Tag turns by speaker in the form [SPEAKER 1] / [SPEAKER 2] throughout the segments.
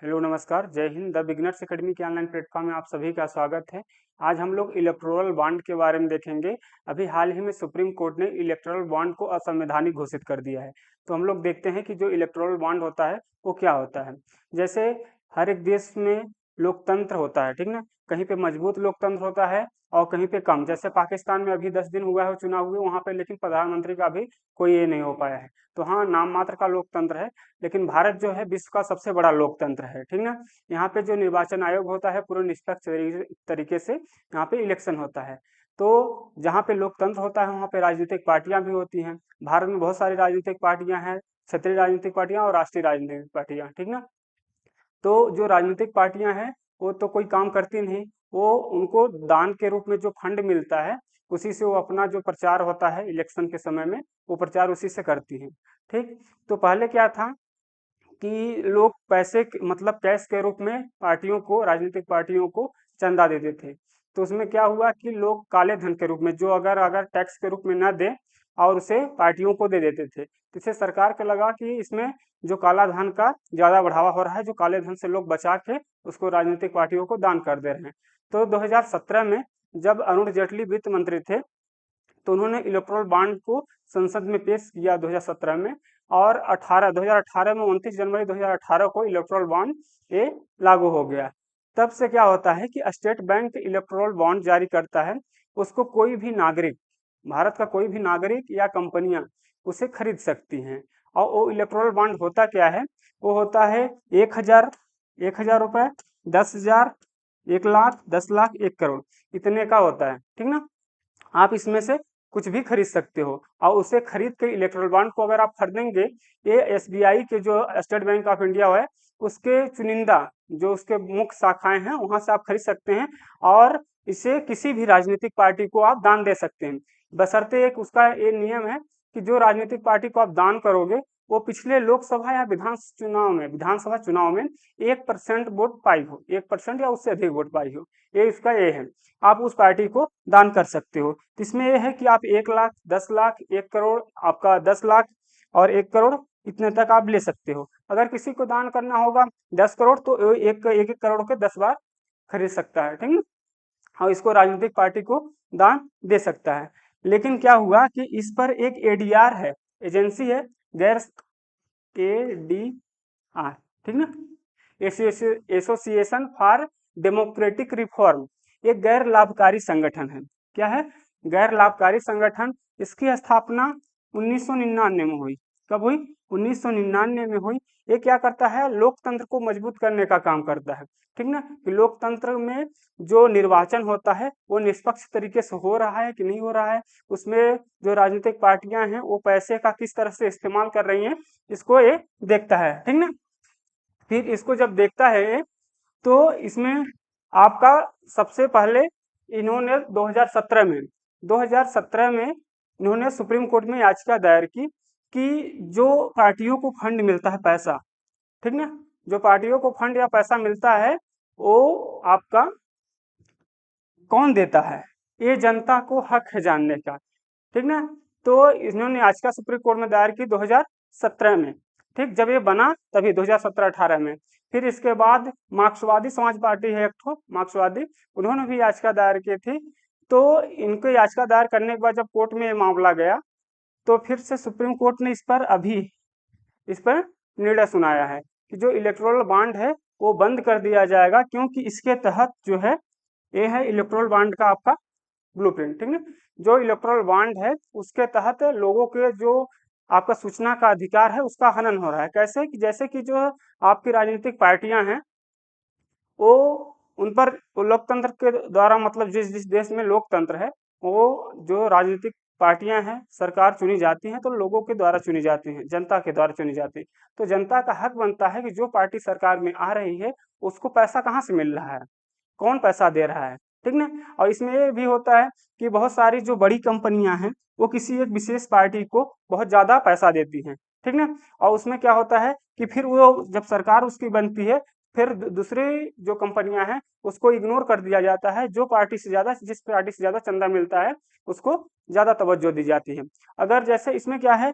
[SPEAKER 1] Hello नमस्कार, जय Hind. The beginners academy के ऑनलाइन प्लेटफॉर्म में आप सभी का स्वागत है। आज हम लोग इलेक्टोरल बॉन्ड के बारे में देखेंगे। अभी हाल ही में सुप्रीम कोर्ट ने इलेक्टोरल बॉन्ड को असंवैधानिक घोषित कर दिया है। तो हम लोग देखते हैं कि जो इलेक्टोरल बॉन्ड होता है वो क्या होता है। जैसे हर एक देश में लोकतंत्र होता है, ठीक ना। कहीं पे मजबूत लोकतंत्र होता है और कहीं पे कम। जैसे पाकिस्तान में अभी 10 दिन हुआ है चुनाव हुए वहाँ पे, लेकिन प्रधानमंत्री का अभी कोई ये नहीं हो पाया है। तो हाँ, नाम मात्र का लोकतंत्र है, लेकिन भारत जो है विश्व का सबसे बड़ा लोकतंत्र है, ठीक ना। यहाँ पे जो निर्वाचन आयोग होता है पूरे निष्पक्ष तरीके से यहाँ पे इलेक्शन होता है। तो जहाँ पे लोकतंत्र होता है वहाँ पे राजनीतिक पार्टियां भी होती हैं। भारत में बहुत सारी राजनीतिक पार्टियां हैं, क्षेत्रीय राजनीतिक पार्टियां और राष्ट्रीय राजनीतिक पार्टियां, ठीक ना। तो जो राजनीतिक पार्टियां हैं वो तो कोई काम करती नहीं, वो उनको दान के रूप में जो फंड मिलता है उसी से वो अपना जो प्रचार होता है इलेक्शन के समय में वो प्रचार उसी से करती हैं। ठीक। तो पहले क्या था कि लोग पैसे मतलब कैश के रूप में पार्टियों को, राजनीतिक पार्टियों को चंदा देते थे। तो उसमें क्या हुआ कि लोग काले धन के रूप में, जो अगर अगर टैक्स के रूप में न दें और उसे पार्टियों को दे देते थे, तो इससे सरकार को लगा कि इसमें जो काला धन का ज्यादा बढ़ावा हो रहा है, जो काले धन से लोग बचा के उसको राजनीतिक पार्टियों को दान कर दे रहे हैं। तो 2017 में जब अरुण जेटली वित्त मंत्री थे तो उन्होंने इलेक्टोरल बॉन्ड को संसद में पेश किया 2017 में। और 2018 में 29 जनवरी 2018 को इलेक्टोरल बॉन्ड ये लागू हो गया। तब से क्या होता है कि स्टेट बैंक इलेक्टोरल बॉन्ड जारी करता है। उसको कोई भी नागरिक, भारत का कोई भी नागरिक या कंपनियां उसे खरीद सकती हैं। और वो इलेक्टोरल बॉन्ड होता क्या है, वो होता है 1,000, 1,000 रुपए, 10,000, 1 लाख, 10 लाख, 1 करोड़, इतने का होता है, ठीक ना। आप इसमें से कुछ भी खरीद सकते हो और उसे खरीद के इलेक्ट्रल बॉन्ड को अगर आप खरीदेंगे, ये एसबीआई के जो स्टेट बैंक ऑफ इंडिया है उसके चुनिंदा जो उसके मुख्य शाखाएं हैं वहां से आप खरीद सकते हैं। और इसे किसी भी राजनीतिक पार्टी को आप दान दे सकते हैं, बशर्ते एक उसका ये नियम है कि जो राजनीतिक पार्टी को आप दान करोगे वो पिछले लोकसभा या विधानसभा चुनाव में 1% वोट पाई हो, 1% या उससे अधिक वोट पाई हो, ये इसका ये है। आप उस पार्टी को दान कर सकते हो। तो इसमें यह है कि आप 1 लाख, 10 लाख, 1 करोड़, आपका 10 लाख और 1 करोड़, इतने तक आप ले सकते हो। अगर किसी को दान करना होगा 10 करोड़ तो एक करोड़ के 10 बार खरीद सकता है, ठीक है। और इसको राजनीतिक पार्टी को दान दे सकता है। लेकिन क्या हुआ कि इस पर एक एडीआर है, एजेंसी है, गैर ADR, ठीक ना, एसोसिएशन फॉर डेमोक्रेटिक रिफॉर्म, एक गैर लाभकारी संगठन है। क्या है? गैर लाभकारी संगठन। इसकी स्थापना 1999 में हुई। कब हुई? 1999 में हुई। ये क्या करता है? लोकतंत्र को मजबूत करने का काम करता है, ठीक ना, कि लोकतंत्र में जो निर्वाचन होता है वो निष्पक्ष तरीके से हो रहा है कि नहीं हो रहा है, उसमें जो राजनीतिक पार्टियां हैं वो पैसे का किस तरह से इस्तेमाल कर रही हैं, इसको ये देखता है, ठीक ना। फिर इसको जब देखता है तो इसमें आपका सबसे पहले इन्होंने 2017 में इन्होंने सुप्रीम कोर्ट में याचिका दायर की कि जो पार्टियों को फंड मिलता है, पैसा, ठीक ना, जो पार्टियों को फंड या पैसा मिलता है वो आपका कौन देता है, ये जनता को हक है जानने का, ठीक ना। तो इन्होंने याचिका सुप्रीम कोर्ट में दायर की 2017 में। ठीक, जब ये बना तभी 2017-18 में। फिर इसके बाद मार्क्सवादी समाज पार्टी है एक ठो, मार्क्सवादी, उन्होंने भी याचिका दायर की थी। तो इनको याचिका दायर करने के बाद जब कोर्ट में ये मामला गया तो फिर से सुप्रीम कोर्ट ने इस पर निर्णय सुनाया है कि जो इलेक्टोरल बॉन्ड है वो बंद कर दिया जाएगा, क्योंकि इसके तहत जो है ये है इलेक्टोरल बॉन्ड का आपका ब्लूप्रिंट, ठीक है। जो इलेक्टोरल बॉन्ड है उसके तहत लोगों के जो आपका सूचना का अधिकार है उसका हनन हो रहा है। कैसे? कि जैसे कि जो आपकी राजनीतिक पार्टियां हैं वो उन पर लोकतंत्र के द्वारा, मतलब जिस जिस देश में लोकतंत्र है वो जो राजनीतिक पार्टियां हैं सरकार चुनी जाती हैं तो लोगों के द्वारा चुनी जाती हैं, जनता के द्वारा चुनी जाती है। तो जनता का हक बनता है कि जो पार्टी सरकार में आ रही है उसको पैसा कहाँ से मिल रहा है, कौन पैसा दे रहा है, ठीक ना। और इसमें ये भी होता है कि बहुत सारी जो बड़ी कंपनियां हैं वो किसी एक विशेष पार्टी को बहुत ज्यादा पैसा देती हैं, ठीक ना। और उसमें क्या होता है कि फिर वो जब सरकार उसकी बनती है फिर दूसरी जो कंपनियां हैं उसको इग्नोर कर दिया जाता है, जो पार्टी से ज्यादा, जिस पार्टी से ज्यादा चंदा मिलता है उसको ज्यादा तवज्जो दी जाती है। अगर जैसे इसमें क्या है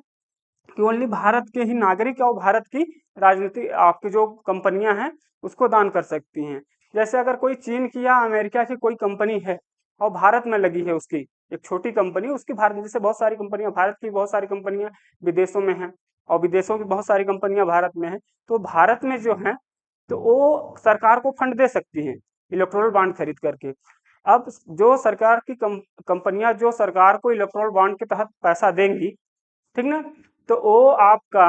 [SPEAKER 1] कि ओनली भारत के ही नागरिक और भारत की राजनीतिक आपकी जो कंपनियां हैं उसको दान कर सकती हैं। जैसे अगर कोई चीन की या अमेरिका की कोई कंपनी है और भारत में लगी है, उसकी एक छोटी कंपनी, उसकी भारत जैसे बहुत सारी कंपनियां, भारत की बहुत सारी कंपनियां विदेशों में हैं और विदेशों की बहुत सारी कंपनियां भारत में हैं, तो भारत में जो है तो वो सरकार को फंड दे सकती हैं इलेक्टोरल बॉन्ड खरीद करके। अब जो सरकार की कंपनियां जो सरकार को इलेक्टोरल बॉन्ड के तहत पैसा देंगी, ठीक ना, तो वो आपका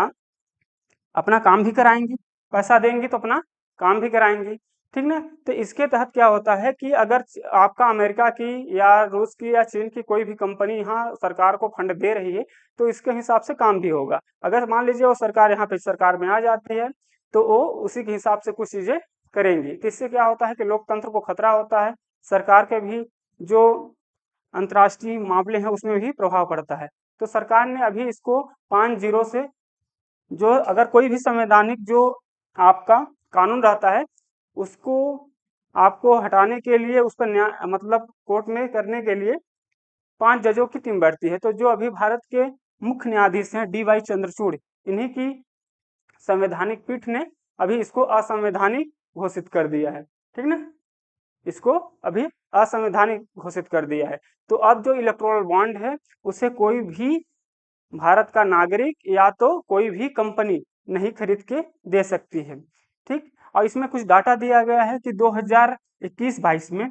[SPEAKER 1] अपना काम भी कराएंगी, पैसा देंगी तो अपना काम भी कराएंगी, ठीक ना। तो इसके तहत क्या होता है कि अगर आपका अमेरिका की या रूस की या चीन की कोई भी कंपनी यहाँ सरकार को फंड दे रही है तो इसके हिसाब से काम भी होगा। अगर मान लीजिए वो सरकार यहाँ पे सरकार में आ जाती है तो वो उसी के हिसाब से कुछ चीजें करेंगी। तो इससे क्या होता है कि लोकतंत्र को खतरा होता है, सरकार के भी जो अंतर्राष्ट्रीय मामले हैं उसमें भी प्रभाव पड़ता है। तो सरकार ने अभी इसको 5-0 से, जो अगर कोई भी संवैधानिक जो आपका कानून रहता है उसको आपको हटाने के लिए, उस पर न्याय मतलब कोर्ट में करने के लिए 5 जजों की टीम बैठती है। तो जो अभी भारत के मुख्य न्यायाधीश हैं DY चंद्रचूड़, इन्हीं की संवैधानिक पीठ ने अभी इसको असंवैधानिक घोषित कर दिया है, ठीक ना, इसको अभी असंवैधानिक घोषित कर दिया है। तो अब जो इलेक्टोरल बॉन्ड है उसे कोई भी भारत का नागरिक या तो कोई भी कंपनी नहीं खरीद के दे सकती है, ठीक। और इसमें कुछ डाटा दिया गया है कि 2021-22 में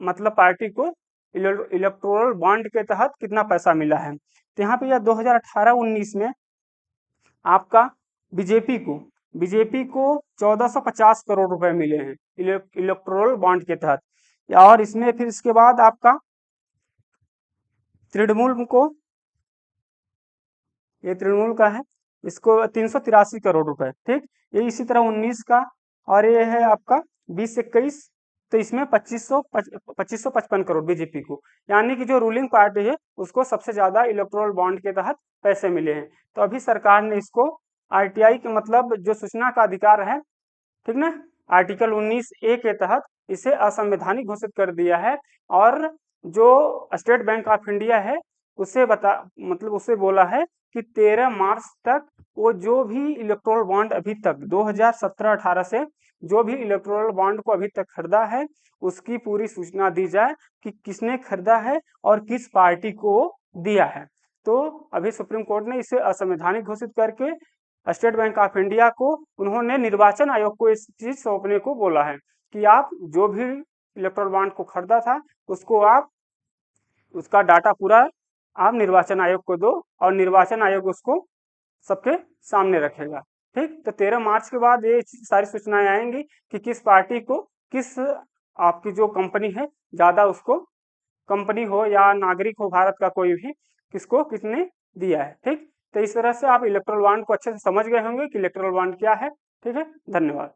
[SPEAKER 1] मतलब पार्टी को इलेक्टोरल बॉन्ड के तहत कितना पैसा मिला है। तो यहाँ पे यह 2018-19 में आपका बीजेपी को 1450 करोड़ रुपए मिले हैं इलेक्टोरल बॉन्ड के तहत। और इसमें फिर इसके बाद आपका तृणमूल को, ये तृणमूल का है, इसको 383 करोड़ रुपए, ठीक। ये इसी तरह 19 का, और ये है आपका 20-21, तो इसमें 2555 करोड़ बीजेपी को, यानी कि जो रूलिंग पार्टी है उसको सबसे ज्यादा इलेक्टोरल बॉन्ड के तहत पैसे मिले हैं। तो अभी सरकार ने इसको RTI के मतलब जो सूचना का अधिकार है, ठीक ना, आर्टिकल 19A के तहत इसे असंवैधानिक घोषित कर दिया है। और जो स्टेट बैंक ऑफ इंडिया है उसे मतलब उसे बोला है कि 13 मार्च तक वो जो भी इलेक्टोरल बॉन्ड अभी तक 2017-18 से जो भी इलेक्टोरल बॉन्ड को अभी तक खरीदा है उसकी पूरी सूचना दी जाए कि किसने खरीदा है और किस पार्टी को दिया है। तो अभी सुप्रीम कोर्ट ने इसे असंवैधानिक घोषित करके स्टेट बैंक ऑफ इंडिया को, उन्होंने निर्वाचन आयोग को इस चीज सौंपने को बोला है कि आप जो भी इलेक्टोरल बॉन्ड को खरीदा था उसको आप उसका डाटा पूरा आप निर्वाचन आयोग को दो और निर्वाचन आयोग उसको सबके सामने रखेगा, ठीक। तो 13 मार्च के बाद ये सारी सूचनाएं आएंगी कि किस पार्टी को, किस आपकी जो कंपनी है ज्यादा, उसको कंपनी हो या नागरिक हो भारत का कोई भी, किसको किसने दिया है, ठीक। तो इस तरह से आप इलेक्टोरल बॉन्ड को अच्छे से समझ गए होंगे कि इलेक्टोरल बॉन्ड क्या है, ठीक है। धन्यवाद।